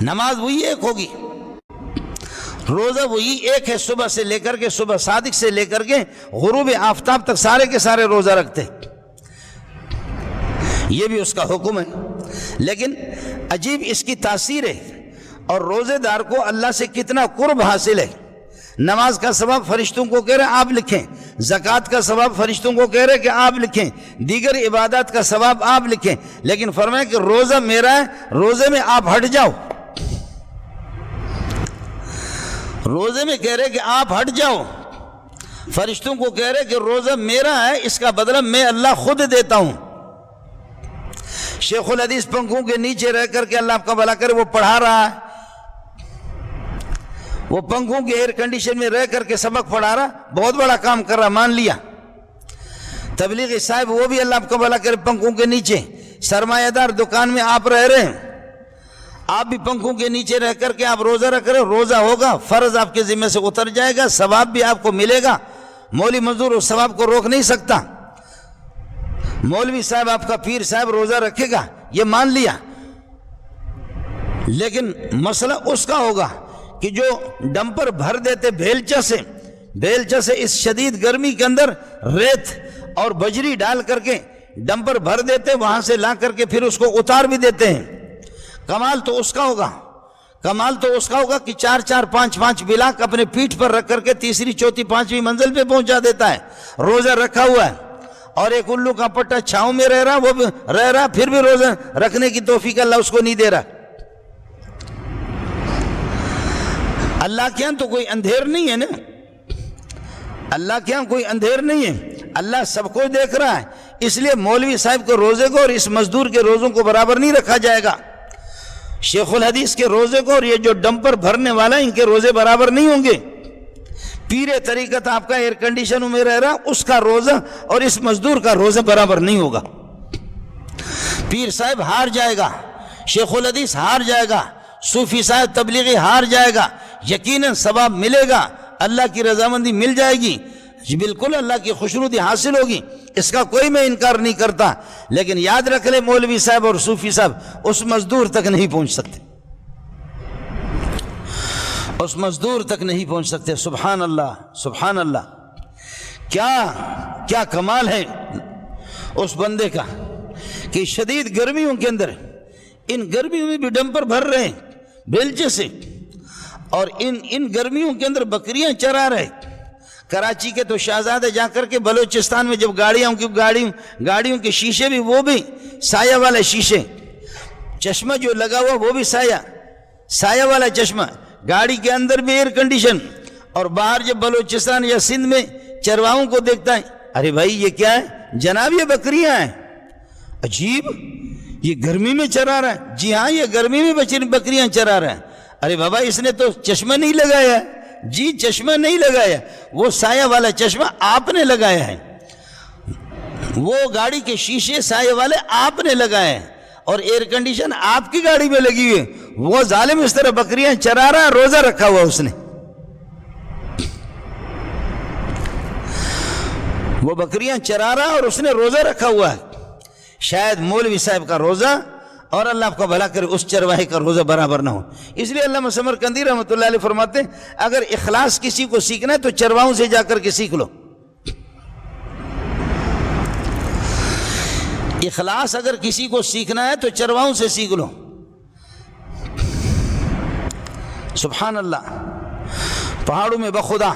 نماز وہی ایک ہوگی، روزہ وہی ایک ہے، صبح سے لے کر کے صبح صادق سے لے کر کے غروب آفتاب تک سارے کے سارے روزہ رکھتے، یہ بھی اس کا حکم ہے۔ لیکن عجیب اس کی تاثیر ہے، اور روزے دار کو اللہ سے کتنا قرب حاصل ہے۔ نماز کا ثواب فرشتوں کو کہہ رہے ہیں آپ لکھیں، زکوٰۃ کا ثواب فرشتوں کو کہہ رہے ہیں کہ آپ لکھیں، دیگر عبادات کا ثواب آپ لکھیں، لیکن فرمایا کہ روزہ میرا ہے، روزے میں آپ ہٹ جاؤ۔ روزے میں کہہ رہے کہ آپ ہٹ جاؤ، فرشتوں کو کہہ رہے کہ روزہ میرا ہے، اس کا بدلہ میں اللہ خود دیتا ہوں۔ شیخ الحدیث پنکھوں کے نیچے رہ کر کے اللہ آپ کا بھلا کرے وہ پڑھا رہا ہے، وہ پنکھوں کے ایئر کنڈیشن میں رہ کر کے سبق پڑھا رہا، بہت بڑا کام کر رہا، مان لیا۔ تبلیغی صاحب وہ بھی اللہ آپ کا بھلا کرے پنکھوں کے نیچے، سرمایہ دار دکان میں آپ رہ رہے ہیں، آپ بھی پنکھوں کے نیچے رہ کر کے آپ روزہ رکھ رہے، روزہ ہوگا، فرض آپ کے ذمہ سے اتر جائے گا، ثواب بھی آپ کو ملے گا، مولوی مزدور اس ثواب کو روک نہیں سکتا، مولوی صاحب آپ کا پیر صاحب روزہ رکھے گا، یہ مان لیا۔ لیکن مسئلہ اس کا ہوگا کہ جو ڈمپر بھر دیتے بیلچہ سے اس شدید گرمی کے اندر ریت اور بجری ڈال کر کے ڈمپر بھر دیتے، وہاں سے لا کر کے پھر اس کو اتار بھی دیتے ہیں۔ کمال تو اس کا ہوگا کہ 4-4 5-5 بلاک اپنے پیٹھ پر رکھ کر کے تیسری چوتھی پانچویں منزل پہ پہنچا دیتا ہے، روزہ رکھا ہوا ہے، اور ایک الو کا پٹا چھاؤں میں رہ رہا، وہ بھی رہ رہا، پھر بھی روزہ رکھنے کی توفیق اللہ اس کو نہیں دے رہا۔ اللہ کے ہاں تو کوئی اندھیر نہیں ہے نا، اللہ کے ہاں کوئی اندھیر نہیں ہے، اللہ سب کو دیکھ رہا ہے، اس لیے مولوی صاحب کے روزے کو اور اس مزدور کے روزوں کو برابر نہیں رکھا جائے گا، شیخ الحدیث کے روزے کو اور یہ جو ڈمپر بھرنے والا ان کے روزے برابر نہیں ہوں گے۔ پیر طریقت آپ کا ایئر کنڈیشن میں رہ رہا، اس کا روزہ اور اس مزدور کا روزہ برابر نہیں ہوگا۔ پیر صاحب ہار جائے گا، شیخ الحدیث ہار جائے گا، صوفی صاحب تبلیغی ہار جائے گا، یقیناً ثواب ملے گا، اللہ کی رضامندی مل جائے گی، بالکل اللہ کی خوشنودی حاصل ہوگی، اس کا کوئی میں انکار نہیں کرتا، لیکن یاد رکھ لے مولوی صاحب اور صوفی صاحب اس مزدور تک نہیں پہنچ سکتے، اس مزدور تک نہیں پہنچ سکتے۔ سبحان اللہ، سبحان اللہ، کیا کمال ہے اس بندے کا کہ شدید گرمیوں کے اندر، ان گرمیوں میں بھی ڈمپر بھر رہے ہیں بیلچے سے، اور ان گرمیوں کے اندر بکریاں چرا رہے۔ کراچی کے تو شہزادے جا کر کے بلوچستان میں جب گاڑیوں کے شیشے بھی وہ بھی سایہ والے شیشے، چشمہ جو لگا ہوا وہ بھی سایہ والا چشمہ، گاڑی کے اندر بھی ایئر کنڈیشن، اور باہر جب بلوچستان یا سندھ میں چرواہوں کو دیکھتا ہے، ارے بھائی یہ کیا ہے جناب، یہ بکریاں ہیں، عجیب، یہ گرمی میں چرا رہا ہے، جی ہاں یہ گرمی میں بکریاں چرا رہا ہے، ارے بابا اس نے تو چشمہ نہیں لگایا، جی چشمہ نہیں لگایا، وہ سایہ والا چشمہ آپ نے لگایا ہے، وہ گاڑی کے شیشے سایہ والے آپ نے لگائے ہیں، اور ایئر کنڈیشن آپ کی گاڑی میں لگی ہوئی ہے، وہ ظالم اس طرح بکریاں چرا رہا، روزہ رکھا ہوا اس نے، وہ بکریاں چرا رہا اور اس نے روزہ رکھا ہوا ہے۔ شاید مولوی صاحب کا روزہ اور اللہ آپ کو بھلا کرے اس چرواہے کا روزہ برابر نہ ہو، اس لیے علامہ سمرقندی رحمۃ اللہ علیہ فرماتے ہیں اگر اخلاص کسی کو سیکھنا ہے تو چرواہوں سے جا کر کے سیکھ لو، اخلاص اگر کسی کو سیکھنا ہے تو چرواہوں سے سیکھ لو۔ سبحان اللہ، پہاڑوں میں بخدا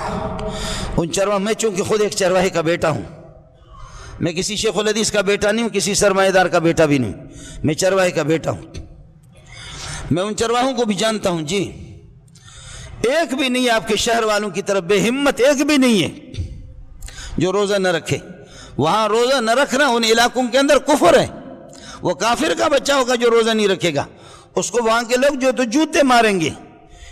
ان چرواہ، میں چونکہ خود ایک چرواہے کا بیٹا ہوں، میں کسی شیخ الحدیث کا بیٹا نہیں ہوں، کسی سرمایہ دار کا بیٹا بھی نہیں، میں چرواہے کا بیٹا ہوں، میں ان چرواہوں کو بھی جانتا ہوں، جی ایک بھی نہیں ہے آپ کے شہر والوں کی طرف بے ہمت، ایک بھی نہیں ہے جو روزہ نہ رکھے۔ وہاں روزہ نہ رکھنا ان علاقوں کے اندر کفر ہے، وہ کافر کا بچہ ہوگا جو روزہ نہیں رکھے گا، اس کو وہاں کے لوگ جو تو جوتے ماریں گے،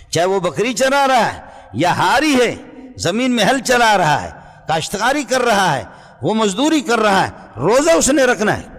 چاہے وہ بکری چرا رہا ہے یا ہاری ہے، زمین میں ہل چلا رہا ہے، کاشتکاری کر رہا ہے، وہ مزدوری کر رہا ہے، روزہ اس نے رکھنا ہے۔